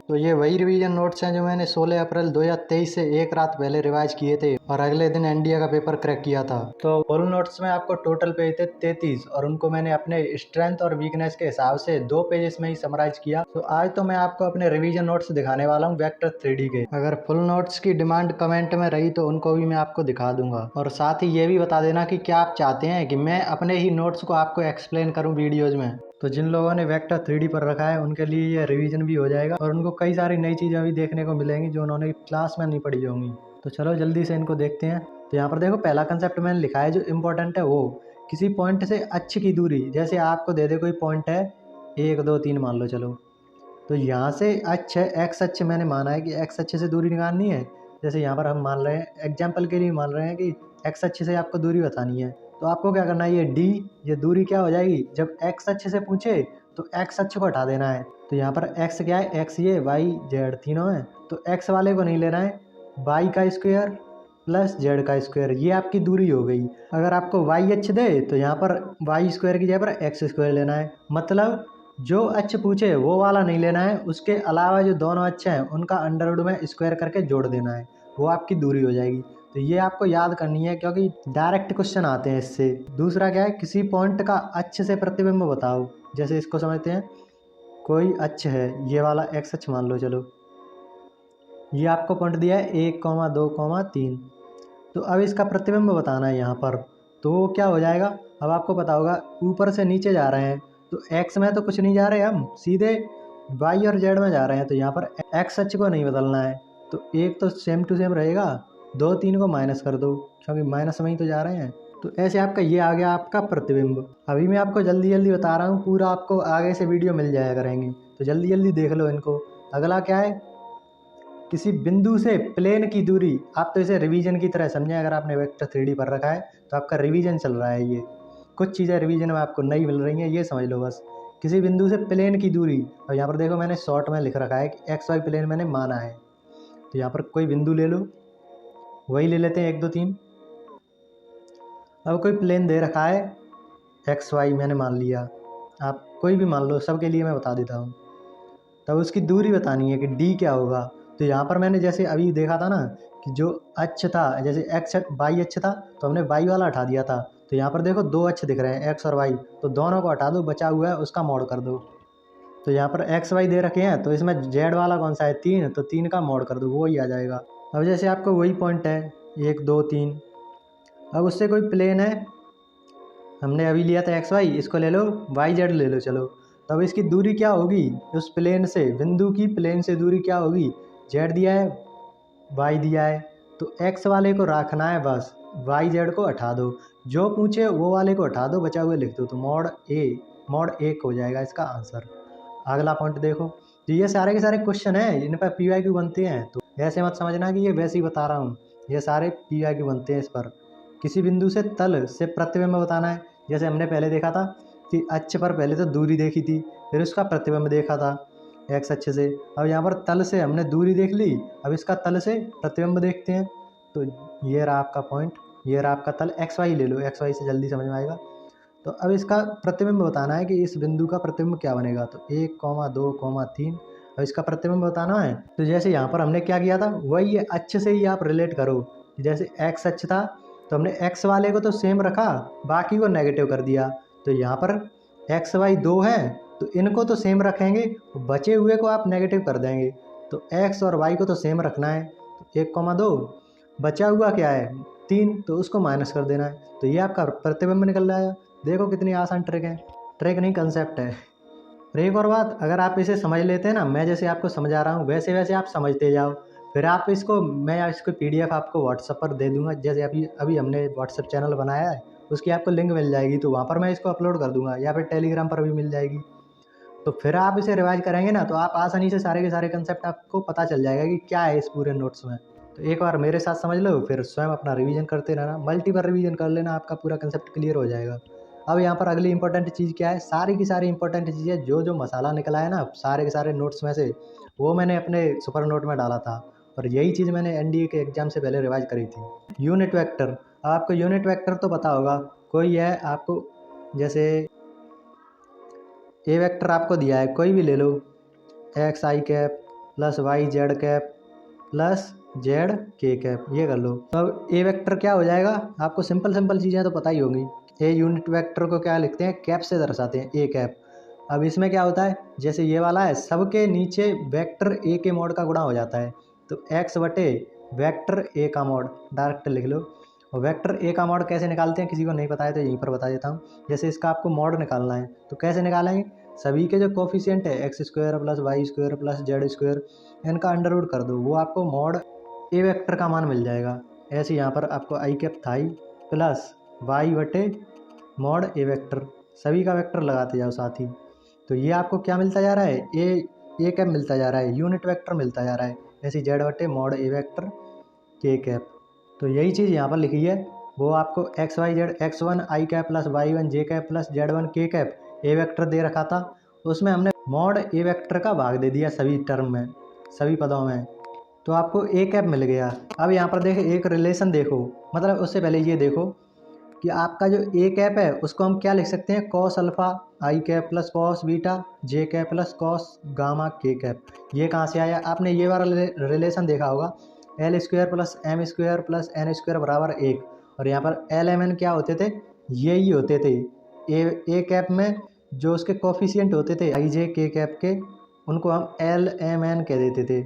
तो ये वही रिवीजन नोट्स हैं जो मैंने 16 अप्रैल 2023 से एक रात पहले रिवाइज किए थे और अगले दिन एनडीए का पेपर क्रैक किया था। तो फुल नोट्स में आपको टोटल पेज थे 33 और उनको मैंने अपने स्ट्रेंथ और वीकनेस के हिसाब से 2 पेजेस में ही समराइज किया। तो आज तो मैं आपको अपने रिवीजन नोट्स दिखाने वाला हूँ वेक्टर 3D के। अगर फुल नोट्स की डिमांड कमेंट में रही तो उनको भी मैं आपको दिखा दूंगा। और साथ ही ये भी बता देना कि क्या आप चाहते हैं कि मैं अपने ही नोट्स को आपको एक्सप्लेन करूँ वीडियोज में। तो जिन लोगों ने वेक्टर 3D पर रखा है उनके लिए ये रिवीजन भी हो जाएगा और उनको कई सारी नई चीज़ें भी देखने को मिलेंगी जो उन्होंने क्लास में नहीं पढ़ी होंगी। तो चलो जल्दी से इनको देखते हैं। तो यहाँ पर देखो पहला कंसेप्ट मैंने लिखा है जो इम्पोर्टेंट है वो किसी पॉइंट से अक्ष की दूरी, जैसे आपको दे दे कोई पॉइंट है 1 2 3 मान लो चलो, तो यहाँ से अक्ष है एक्स अक्ष, मैंने माना है कि एक्स अक्ष से दूरी निकालनी है। जैसे यहाँ पर हम मान रहे हैं एग्जाम्पल के लिए मान रहे हैं कि एक्स अक्ष से आपको दूरी बतानी है, तो आपको क्या करना है ये डी, ये दूरी क्या हो जाएगी जब एक्स अक्ष से पूछे तो एक्स अक्ष को हटा देना है। तो यहाँ पर एक्स क्या है, एक्स ये वाई जेड तीनों है, तो एक्स वाले को नहीं लेना है, वाई का स्क्वायर प्लस जेड का स्क्वायर, ये आपकी दूरी हो गई। अगर आपको वाई अक्ष दे तो यहाँ पर वाई स्क्वायर की जगह पर एक्स स्क्वायर लेना है, मतलब जो अक्ष पूछे वो वाला नहीं लेना है, उसके अलावा जो दोनों अक्ष हैं उनका अंडरवुड में स्क्वायर करके जोड़ देना है, वो आपकी दूरी हो जाएगी। तो ये आपको याद करनी है क्योंकि डायरेक्ट क्वेश्चन आते हैं इससे। दूसरा क्या है, किसी पॉइंट का अक्ष से प्रतिबिंब बताओ। जैसे इसको समझते हैं, कोई अक्ष है ये वाला एक्स अक्ष मान लो चलो, ये आपको पॉइंट दिया है 1 2 3, तो अब इसका प्रतिबिंब बताना है यहाँ पर। तो वो क्या हो जाएगा, अब आपको पता होगा ऊपर से नीचे जा रहे हैं तो एक्स में तो कुछ नहीं जा रहे, हम सीधे वाई और जेड में जा रहे हैं, तो यहाँ पर एक्स अक्ष को नहीं बदलना है, तो एक तो सेम टू सेम रहेगा, 2 3 को माइनस कर दो क्योंकि माइनस में ही तो जा रहे हैं। तो ऐसे आपका ये आ गया आपका प्रतिबिंब। अभी मैं आपको जल्दी जल्दी बता रहा हूँ, पूरा आपको आगे से वीडियो मिल जाया करेंगी, तो जल्दी जल्दी देख लो इनको। अगला क्या है, किसी बिंदु से प्लेन की दूरी, आप तो इसे रिवीजन की तरह समझें, अगर आपने वेक्टर 3D पर रखा है तो आपका रिवीजन चल रहा है, ये कुछ चीज़ें रिवीजन में आपको नई मिल रही हैं, ये समझ लो बस। किसी बिंदु से प्लेन की दूरी, और यहाँ पर देखो मैंने शॉर्ट में लिख रखा है कि एक्स वाई प्लेन मैंने माना है, तो यहाँ पर कोई बिंदु ले लो, वही ले लेते हैं 1 2 3। अब कोई प्लेन दे रखा है एक्स वाई मैंने मान लिया, आप कोई भी मान लो, सबके लिए मैं बता देता हूँ। तब उसकी दूरी बतानी है कि डी क्या होगा। तो यहाँ पर मैंने जैसे अभी देखा था ना कि जो अक्ष था, जैसे एक्स वाई अक्ष था तो हमने वाई वाला हटा दिया था, तो यहाँ पर देखो 2 अक्ष दिख रहे हैं एक्स और वाई, तो दोनों को हटा दो, बचा हुआ है उसका मोड कर दो। तो यहाँ पर एक्स वाई दे रखे हैं तो इसमें जेड वाला कौन सा है 3, तो 3 का मोड कर दो, वो ही आ जाएगा। अब जैसे आपको वही पॉइंट है 1 2 3, अब उससे कोई प्लेन है, हमने अभी लिया था एक्स वाई, इसको ले लो वाई जेड ले लो चलो, तब इसकी दूरी क्या होगी उस प्लेन से, बिंदु की प्लेन से दूरी क्या होगी, जेड दिया है वाई दिया है, तो एक्स वाले को रखना है बस, वाई जेड को हटा दो, जो पूछे वो वाले को हटा दो, बचा हुआ लिख दो, तो मोड 1 हो जाएगा इसका आंसर। अगला पॉइंट देखो, तो ये सारे के सारे क्वेश्चन हैं, इन पर PYQ बनते हैं, तो ऐसे मत समझना कि ये वैसे ही बता रहा हूँ, ये सारे PYQ बनते हैं इस पर। किसी बिंदु से तल से प्रतिबिंब बताना है, जैसे हमने पहले देखा था कि अक्ष पर पहले तो दूरी देखी थी, फिर उसका प्रतिबिंब देखा था एक्स अक्ष से, अब यहाँ पर तल से हमने दूरी देख ली, अब इसका तल से प्रतिबिंब देखते हैं। तो ये रहा आपका पॉइंट, ये रहा आपका तल, एक्स वाई ले लो, एक्स वाई से जल्दी समझ में आएगा। तो अब इसका प्रतिबिंब बताना है कि इस बिंदु का प्रतिबिंब क्या बनेगा, तो 1 2 3, अब इसका प्रतिबिंब बताना है। तो जैसे यहाँ पर हमने क्या किया था, वही ये अक्ष से ही आप रिलेट करो, जैसे एक्स अक्ष था तो हमने एक्स वाले को तो सेम रखा, बाकी को नेगेटिव कर दिया, तो यहाँ पर एक्स वाई 2 है तो इनको तो सेम रखेंगे, बचे हुए को आप नेगेटिव कर देंगे, तो एक्स और वाई को तो सेम रखना है, तो 1 2, बचा हुआ क्या है 3, तो उसको माइनस कर देना है, तो ये आपका प्रतिबिंब निकल रहा है। देखो कितनी आसान ट्रिक है, ट्रिक नहीं कंसेप्ट है। और एक और बात, अगर आप इसे समझ लेते हैं ना, मैं जैसे आपको समझा रहा हूँ वैसे वैसे आप समझते जाओ, फिर आप इसको, मैं इसको PDF आपको व्हाट्सएप पर दे दूंगा, जैसे अभी अभी हमने व्हाट्सएप चैनल बनाया है उसकी आपको लिंक मिल जाएगी, तो वहाँ पर मैं इसको अपलोड कर दूंगा, या फिर टेलीग्राम पर भी मिल जाएगी। तो फिर आप इसे रिवाइज करेंगे ना तो आप आसानी से सारे के सारे कंसेप्ट आपको पता चल जाएगा कि क्या है इस पूरे नोट्स में। तो एक बार मेरे साथ समझ लो, फिर स्वयं अपना रिवीजन करते रहना, मल्टीपल रिवीजन कर लेना, आपका पूरा कंसेप्ट क्लियर हो जाएगा। अब यहाँ पर अगली इंपॉर्टेंट चीज़ क्या है, सारी की सारी इंपॉर्टेंट चीज़ें जो जो मसाला निकला है ना सारे के सारे नोट्स में से, वो मैंने अपने सुपर नोट में डाला था, और यही चीज़ मैंने NDA के एग्जाम से पहले रिवाइज करी थी। यूनिट वेक्टर, आपको यूनिट वेक्टर तो पता होगा, कोई है आपको, जैसे ए वेक्टर आपको दिया है कोई भी ले लो, X I cap plus Y Z cap plus Z K cap, ये कर लो। तो अब ए वेक्टर क्या हो जाएगा, आपको सिंपल सिंपल चीज़ें तो पता ही होंगी। ए यूनिट वेक्टर को क्या लिखते हैं, कैप से दर्शाते हैं, ए कैप। अब इसमें क्या होता है, जैसे ये वाला है, सबके नीचे वेक्टर ए के मॉड का गुणा हो जाता है, तो एक्स बटे वेक्टर ए का मॉड डायरेक्ट लिख लो। और वेक्टर ए का मॉड कैसे निकालते हैं, किसी को नहीं पता है तो यहीं पर बता देता हूँ। जैसे इसका आपको मॉड निकालना है तो कैसे निकालेंगे, सभी के जो कोफिशिएंट है X square plus Y square plus Z square, इनका अंडर रूट कर दो, वो आपको मॉड ए वेक्टर का मान मिल जाएगा। ऐसे यहाँ पर आपको आई कैप था ही प्लस वाई बटे मॉड ए वेक्टर, सभी का वेक्टर लगाते जाओ साथ ही। तो ये आपको क्या मिलता जा रहा है, ए कैप मिलता जा रहा है, यूनिट वेक्टर मिलता जा रहा है। ऐसे जेड बटे मॉड ए वेक्टर के कैप। तो यही चीज़ यहाँ पर लिखी है, वो आपको X Y Z X one I cap plus Y one J cap plus Z one K cap A vector दे रखा था, उसमें हमने मॉड ए वेक्टर का भाग दे दिया सभी टर्म में, सभी पदों में, तो आपको ए कैप मिल गया। अब यहाँ पर देखो एक रिलेशन देखो, मतलब उससे पहले ये देखो कि आपका जो ए कैप है उसको हम क्या लिख सकते हैं, कॉस अल्फा आई कैप प्लस कॉस बीटा जे कैप प्लस कॉस गामा के कैप। ये कहाँ से आया, आपने ये वाला रिलेशन देखा होगा, L square plus M square plus N square बराबर 1, और यहाँ पर एल एम एन क्या होते थे, ये ही होते थे। ए कैप में जो उसके कोफिशिएंट होते थे आई जे के कैप के, उनको हम एल एम एन कह देते थे,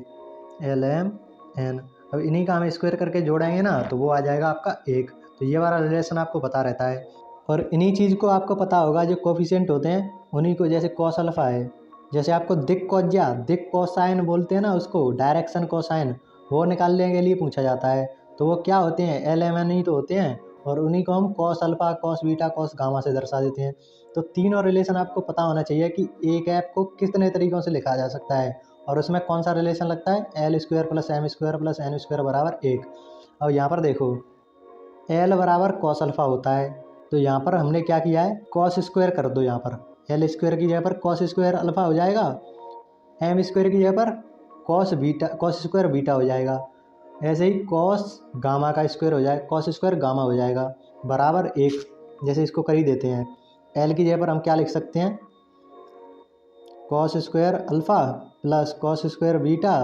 एल एम एन। अब इन्हीं का हम स्क्वायर करके जोड़ेंगे ना तो वो आ जाएगा आपका 1। तो ये वाला रिलेशन आपको पता रहता है। और इन्हीं चीज़ को आपको पता होगा, जो कोफिशिएंट होते हैं उन्हीं को, जैसे कॉस अल्फा है, जैसे आपको दिक कॉज्या दिक कोसाइन बोलते हैं ना उसको, डायरेक्शन कोसाइन, वो निकालने के लिए पूछा जाता है। तो वो क्या होते हैं, एल एम एन ही तो होते हैं, और उन्हीं को हम cos alpha cos beta cos gamma से दर्शा देते हैं। तो तीनों रिलेशन आपको पता होना चाहिए कि ए कैप को कितने तरीक़ों से लिखा जा सकता है, और उसमें कौन सा रिलेशन लगता है, L square plus M square plus N square बराबर 1। और यहाँ पर देखो एल बराबर कॉस अल्फा होता है, तो यहाँ पर हमने क्या किया है, कॉस स्क्वायर कर दो, यहाँ पर एल स्क्वायर की जगह पर कॉस स्क्वायर अल्फा हो जाएगा, एम स्क्वायर की जगह पर कॉस स्क्वायर बीटा हो जाएगा, ऐसे ही कॉस गामा का स्क्वायर हो जाएगा, कॉस स्क्वायर गामा हो जाएगा बराबर 1। जैसे इसको कर ही देते हैं, एल की जगह पर हम क्या लिख सकते हैं, cos square alpha plus cos square beta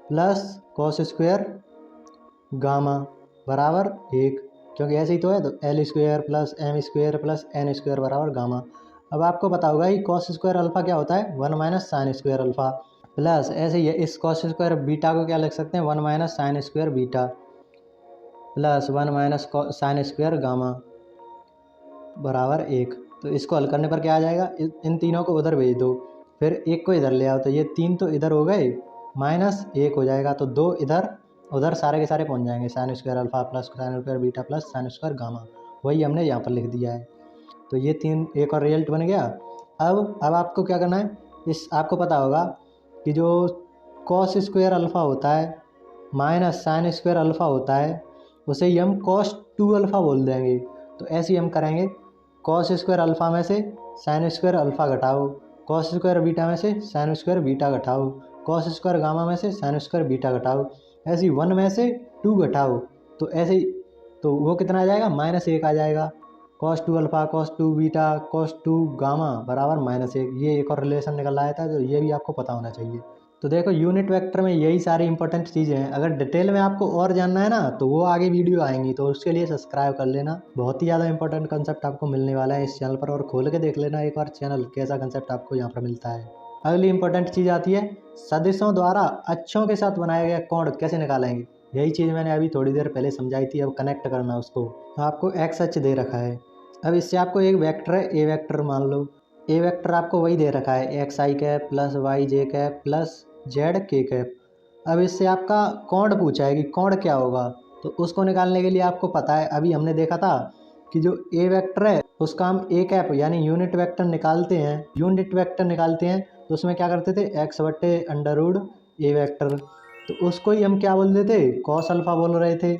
plus cos square gamma बराबर 1, क्योंकि ऐसे ही तो है। तो L square plus M square plus N square बराबर गामा। अब आपको पता होगा कि कॉस स्क्वायर अल्फा क्या होता है, 1 minus sine square alpha, plus ऐसे ही इस कॉस स्क्वायर बीटा को क्या लिख सकते हैं, 1 minus sine square beta plus 1 minus sine square gamma बराबर 1। तो इसको हल करने पर क्या आ जाएगा, इन तीनों को उधर भेज दो, फिर एक को इधर ले आओ, तो ये 3 तो इधर हो गए, माइनस 1 हो जाएगा, तो 2 इधर, उधर सारे के सारे पहुंच जाएंगे, sine square alpha plus sine square beta plus sine square gamma, वही हमने यहाँ पर लिख दिया है। तो ये 3 एक और रिजल्ट बन गया। अब आपको क्या करना है, इस आपको पता होगा कि जो कॉस स्क्वायर अल्फा होता है माइनस साइन स्क्वायर अल्फा होता है, उसे ही हम कॉस 2 अल्फा बोल देंगे। तो ऐसे ही हम करेंगे, कॉस स्क्वायर अल्फा में से साइन स्क्वायर अल्फा घटाओ, कॉस स्क्वायर बीटा में से साइन स्क्वायर बीटा घटाओ, कॉस स्क्वायर गामा में से साइन स्क्वायर बीटा घटाओ, ऐसे ही 1 में से 2 घटाओ, तो ऐसे ही, तो वो कितना आ जाएगा, -1 आ जाएगा। Cos 2 alpha cos 2 beta cos 2 gamma बराबर -1, ये एक और रिलेशन निकल आया था, तो ये भी आपको पता होना चाहिए। तो देखो यूनिट वेक्टर में यही सारी इंपॉर्टेंट चीज़ें हैं। अगर डिटेल में आपको और जानना है ना तो वो आगे वीडियो आएंगी, तो उसके लिए सब्सक्राइब कर लेना। बहुत ही ज़्यादा इंपॉर्टेंट कंसेप्ट आपको मिलने वाला है इस चैनल पर, और खोल के देख लेना एक बार चैनल, कैसा कंसेप्ट आपको यहाँ पर मिलता है। अगली इंपॉर्टेंट चीज़ आती है, सदिशों द्वारा अक्षों के साथ बनाया गया कोण कैसे निकालेंगे। यही चीज़ मैंने अभी थोड़ी देर पहले समझाई थी, अब कनेक्ट करना उसको। आपको एक्स अक्ष दे रखा है, अब इससे आपको एक वेक्टर है ए वेक्टर मान लो, ए वेक्टर आपको वही दे रखा है, x I cap plus Y J cap plus Z K cap. अब इससे आपका कोण पूछा है कि कोण क्या होगा, तो उसको निकालने के लिए आपको पता है, अभी हमने देखा था कि जो ए वेक्टर है उसका हम ए कैप यानी यूनिट वेक्टर निकालते हैं, तो उसमें क्या करते थे, एक्स बट्टे अंडर रूट ए वेक्टर, तो उसको ही हम क्या बोल रहे थे, कॉस अल्फा बोल रहे थे,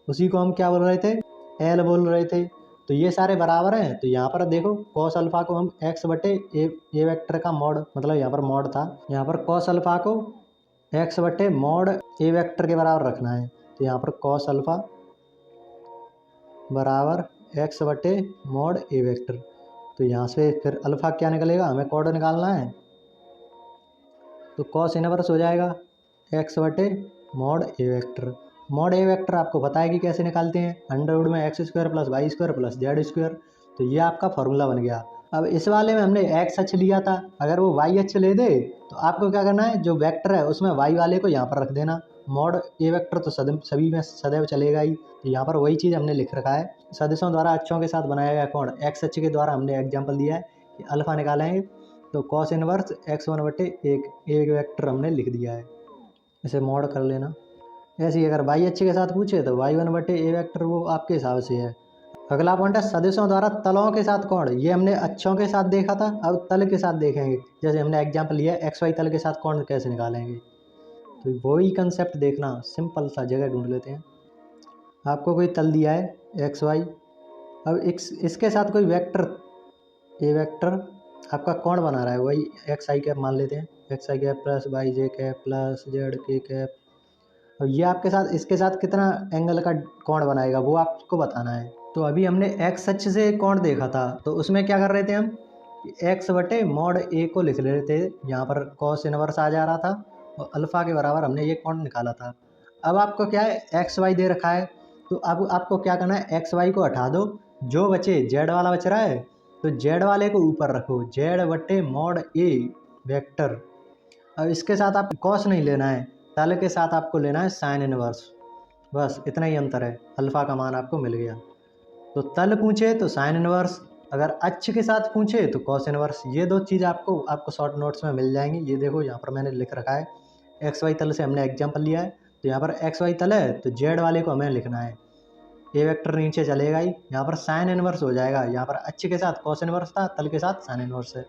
उसी को हम क्या बोल रहे थे, एल बोल रहे थे। तो ये सारे बराबर हैं, तो यहाँ पर देखो कॉस अल्फा को हम एक्स बटे ए वेक्टर का मॉड, मतलब यहाँ पर मॉड था, यहाँ पर कॉस अल्फा को एक्स बटे मॉड ए वेक्टर के बराबर रखना है। तो यहाँ पर कॉस अल्फा बराबर एक्स बटे मॉड ए वेक्टर, तो यहाँ से फिर अल्फा क्या निकलेगा, हमें कोण निकालना है, तो कॉस इनवर्स हो जाएगा एक्स बटे mod A vector. Mod A vector आपको पता है कि कैसे निकालते हैं, अंडर रूट में X square plus Y square plus Z square. तो ये आपका फॉर्मूला बन गया। अब इस वाले में हमने एक्स अक्ष लिया था, अगर वो वाई अक्ष ले दे तो आपको क्या करना है, जो वेक्टर है उसमें वाई वाले को यहाँ पर रख देना। मॉड ए वेक्टर तो सभी में सदैव चलेगा ही, तो यहाँ पर वही चीज़ हमने लिख रखा है। सदिशों द्वारा अक्षों के साथ बनाया गया कोण एक्स अक्ष के द्वारा हमने एग्जाम्पल दिया है कि अल्फा निकालेंगे तो कॉस इनवर्स x1 बटे एक वेक्टर हमने लिख दिया है, इसे मॉड कर लेना। ऐसे ही अगर वाई अक्ष के साथ पूछे तो y1 बटे ए वेक्टर वो आपके हिसाब से है। अगला पॉइंट है सदिशों द्वारा तलों के साथ कोण। ये हमने अक्षों के साथ देखा था, अब तल के साथ देखेंगे। जैसे हमने एग्जाम्पल लिया एक्स वाई तल के साथ कोण कैसे निकालेंगे, तो वही कंसेप्ट देखना, सिंपल सा जगह ढूंढ लेते हैं। आपको कोई तल दिया है एक्स वाई, अब इसके साथ कोई वेक्टर ए वेक्टर आपका कोण बना रहा है, वही एक्स आई कैप मान लेते हैं, x I cap plus Y J cap plus Z K cap. और ये आपके साथ इसके साथ कितना एंगल का कोण बनाएगा वो आपको बताना है। तो अभी हमने एक्स अक्ष से कोण देखा था, तो उसमें क्या कर रहे थे हम, एक्स बटे मॉड ए को लिख रहे थे, यहाँ पर कॉस इनवर्स आ जा रहा था और अल्फा के बराबर हमने ये कोण निकाला था। अब आपको क्या है, एक्स वाई दे रखा है, तो अब आपको क्या करना है, एक्स वाई को हटा दो, जो बचे जेड वाला बच रहा है, तो जेड वाले को ऊपर रखो, जेड बटे मॉड ए वेक्टर। अब इसके साथ आप कॉस नहीं लेना है, तल के साथ आपको लेना है साइन इनवर्स, बस इतना ही अंतर है। अल्फा का मान आपको मिल गया। तो तल पूछे तो साइन इनवर्स, अगर अक्ष के साथ पूछे तो कॉस इनवर्स। ये दो चीज़ आपको शॉर्ट नोट्स में मिल जाएंगी। ये देखो यहाँ पर मैंने लिख रखा है, एक्स वाई तल से हमने एग्जाम्पल लिया है, तो यहाँ पर एक्स वाई तल है तो जेड वाले को हमें लिखना है, ए वेक्टर नीचे चलेगा ही, यहाँ पर साइन इनवर्स हो जाएगा। यहाँ पर अक्ष के साथ कॉस इनवर्स था, तल के साथ साइन इनवर्स है।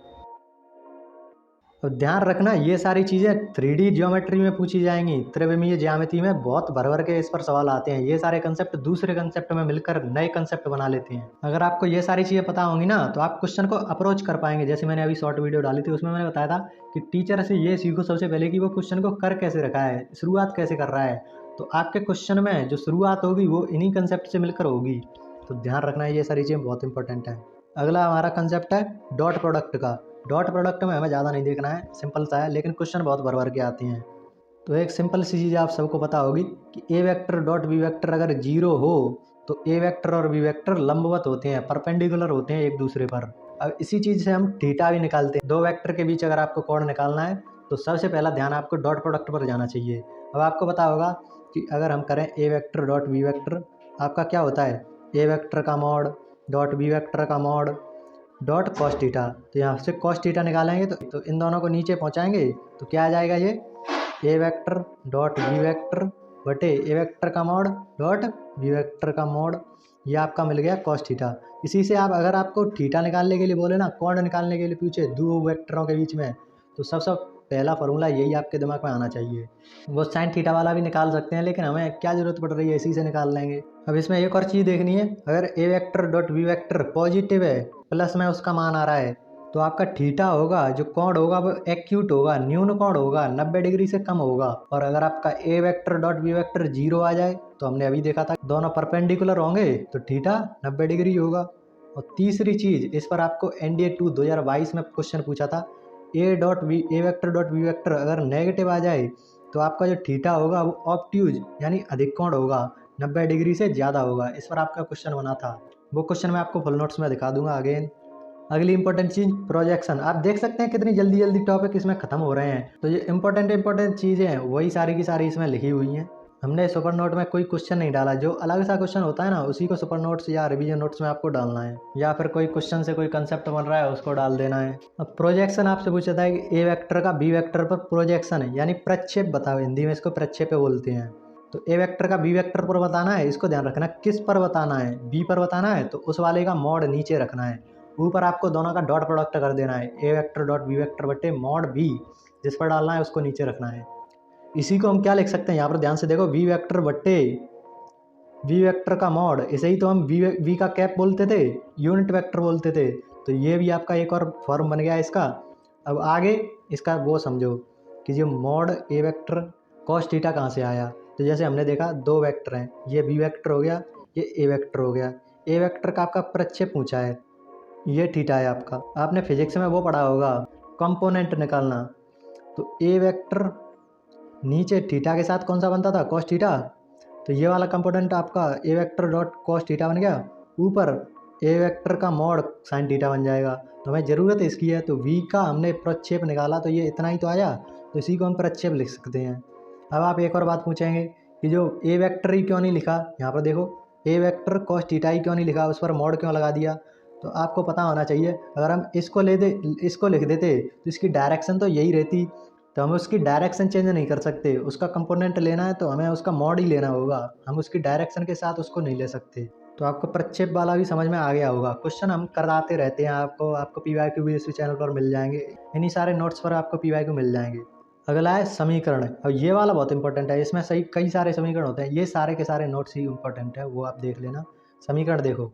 तो ध्यान रखना ये सारी चीज़ें 3D ज्योमेट्री में पूछी जाएंगी, त्रिविमीय ज्यामिति में बहुत भर भर के इस पर सवाल आते हैं। ये सारे कंसेप्ट दूसरे कंसेप्ट में मिलकर नए कंसेप्ट बना लेते हैं। अगर आपको ये सारी चीज़ें पता होंगी ना तो आप क्वेश्चन को अप्रोच कर पाएंगे। जैसे मैंने अभी शॉर्ट वीडियो डाली थी, उसमें मैंने बताया था कि टीचर से ये सीखो सबसे पहले कि वो क्वेश्चन को कर कैसे रखा है, शुरुआत कैसे कर रहा है। तो आपके क्वेश्चन में जो शुरुआत होगी वो इन्हीं कंसेप्ट से मिलकर होगी। तो ध्यान रखना ये सारी चीज़ें बहुत इंपॉर्टेंट है। अगला हमारा कंसेप्ट है डॉट प्रोडक्ट का। डॉट प्रोडक्ट में हमें ज़्यादा नहीं देखना है, सिंपल सा है, लेकिन क्वेश्चन बहुत भर भर के आते हैं। तो एक सिंपल सी चीज़ आप सबको पता होगी कि ए वेक्टर डॉट बी वेक्टर अगर जीरो हो तो ए वेक्टर और बी वेक्टर लंबवत होते हैं, परपेंडिकुलर होते हैं एक दूसरे पर। अब इसी चीज़ से हम थीटा भी निकालते हैं। दो वेक्टर के बीच अगर आपको कोण निकालना है तो सबसे पहला ध्यान आपको डॉट प्रोडक्ट पर जाना चाहिए। अब आपको पता होगा कि अगर हम करें ए वेक्टर डॉट बी वेक्टर, आपका क्या होता है, ए वेक्टर का मॉड डॉट बी वेक्टर का मॉड डॉट कॉस थीटा। तो यहाँ से कॉस थीटा निकालेंगे तो इन दोनों को नीचे पहुँचाएंगे तो क्या आ जाएगा, ये ए वेक्टर डॉट बी वेक्टर बटे ए वेक्टर का मॉड डॉट बी वेक्टर का मॉड, ये आपका मिल गया कॉस थीटा। इसी से आप अगर आपको थीटा निकालने के लिए बोले ना, कोण निकालने के लिए पूछे दो वेक्टरों के बीच में, तो सबसे पहला फॉर्मूला यही आपके दिमाग में आना चाहिए। वो साइन थीटा वाला भी निकाल सकते हैं, लेकिन हमें क्या जरूरत पड़ रही है, इसी से निकाल लेंगे। अब इसमें एक और चीज़ देखनी है, अगर A vector dot B vector positive है, प्लस में उसका मान आ रहा है, तो आपका थीटा होगा, जो कोण होगा वो एक्यूट होगा, न्यून कोण होगा, 90 डिग्री से कम होगा। और अगर आपका A vector dot B vector zero आ जाए, तो हमने अभी देखा था दोनों परपेंडिकुलर होंगे तो थीटा 90 डिग्री होगा। और तीसरी चीज़, इस पर आपको NDA 2 2022 में क्वेश्चन पूछा था, ए वेक्टर डॉट बी वेक्टर अगर नेगेटिव आ जाए तो आपका जो थीटा होगा वो ऑब्ट्यूज यानी अधिक कोण होगा, 90 डिग्री से ज़्यादा होगा। इस पर आपका क्वेश्चन बना था, वो क्वेश्चन मैं आपको फुल नोट्स में दिखा दूंगा अगेन। अगली इंपॉर्टेंट चीज़ प्रोजेक्शन। आप देख सकते हैं कितनी जल्दी जल्दी टॉपिक इसमें खत्म हो रहे हैं। तो ये इंपॉर्टेंट चीज़ें हैं वही सारी की सारी इसमें लिखी हुई हैं। हमने सुपर नोट में कोई क्वेश्चन नहीं डाला, जो अलग सा क्वेश्चन होता है ना उसी को सुपर नोट्स या रिवीजन नोट्स में आपको डालना है, या फिर कोई क्वेश्चन से कोई कंसेप्ट बन रहा है उसको डाल देना है। अब प्रोजेक्शन आपसे पूछा था कि ए वेक्टर का बी वेक्टर पर प्रोजेक्शन है, यानी प्रक्षेप बताओ, हिंदी में इसको प्रक्षेप बोलते हैं। तो ए वेक्टर का बी वेक्टर पर बताना है, इसको ध्यान रखना किस पर बताना है, बी पर बताना है तो उस वाले का मॉड नीचे रखना है, ऊपर आपको दोनों का डॉट प्रोडक्ट कर देना है, ए वेक्टर डॉट बी वेक्टर बटे मॉड बी, जिस पर डालना है उसको नीचे रखना है। इसी को हम क्या लिख सकते हैं, यहाँ पर ध्यान से देखो, वी वेक्टर बट्टे वी वेक्टर का मॉड, इसे ही तो हम वी का कैप बोलते थे, यूनिट वेक्टर बोलते थे। तो ये भी आपका एक और फॉर्म बन गया है इसका। अब आगे इसका वो समझो कि जो mod A vector cos theta कहाँ से आया। तो जैसे हमने देखा दो वेक्टर हैं, ये बी वेक्टर हो गया, ये ए वेक्टर हो गया। ए वेक्टर का आपका प्रक्षेप पूछा है, ये थीटा है आपका। आपने फिजिक्स में वो पढ़ा होगा कंपोनेंट निकालना, तो ए वेक्टर नीचे थीटा के साथ कौन सा बनता था, कॉस थीटा। तो ये वाला कंपोनेंट आपका A vector dot cos theta बन गया, ऊपर ए वेक्टर का मॉड साइन थीटा बन जाएगा। तो हमें ज़रूरत इसकी है, तो v का हमने प्रक्षेप निकाला तो ये इतना ही तो आया, तो इसी को हम प्रक्षेप लिख सकते हैं। अब आप एक और बात पूछेंगे कि जो ए वेक्टर ही क्यों नहीं लिखा, यहाँ पर देखो ए वेक्टर कॉस थीटा ही क्यों नहीं लिखा, उस पर मॉड क्यों लगा दिया। तो आपको पता होना चाहिए, अगर हम इसको लिख देते तो इसकी डायरेक्शन तो यही रहती, तो हम उसकी डायरेक्शन चेंज नहीं कर सकते। उसका कंपोनेंट लेना है तो हमें उसका मॉड ही लेना होगा, हम उसकी डायरेक्शन के साथ उसको नहीं ले सकते। तो आपको प्रक्षेप वाला भी समझ में आ गया होगा। क्वेश्चन हम कराते रहते हैं, आपको PYQ भी इसी चैनल पर मिल जाएंगे, इन्हीं सारे नोट्स पर आपको PYQ मिल जाएंगे। अगला है समीकरण। अब ये वाला बहुत इंपॉर्टेंट है, इसमें कई सारे समीकरण होते हैं, ये सारे के सारे नोट्स ही इंपॉर्टेंट है, वो आप देख लेना। समीकरण देखो,